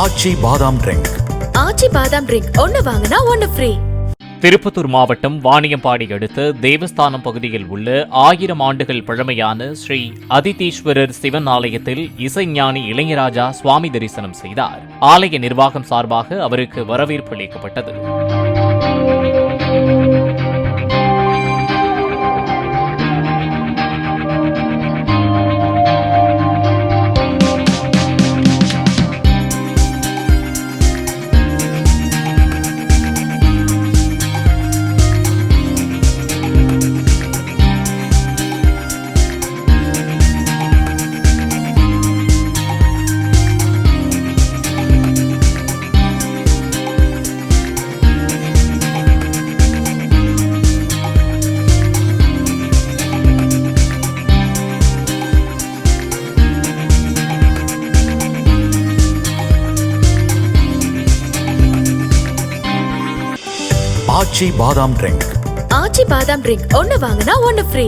ஆச்சி பாதாம் ட்ரிங்க். ஆச்சி பாதாம் ட்ரிங்க் ஒன்னு வாங்கினா ஒன்னு ஃப்ரீ. திருப்பத்தூர் மாவட்டம் வாணியம்பாடி அடுத்த தேவஸ்தானம் பகுதியில் உள்ள 1000 ஆண்டுகள் பழமையான ஸ்ரீ அதிதீஸ்வரர் சிவன் ஆலயத்தில் இசைஞானி இளையராஜா சுவாமி தரிசனம் செய்தார். ஆலய நிர்வாகம் சார்பாக அவருக்கு வரவேற்பு அளிக்கப்பட்டது. ஆச்சி பாதாம் ட்ரிங்க். ஆச்சி பாதாம் ட்ரிங்க் ஒன்னு வாங்கினா ஒன்னு ஃப்ரீ.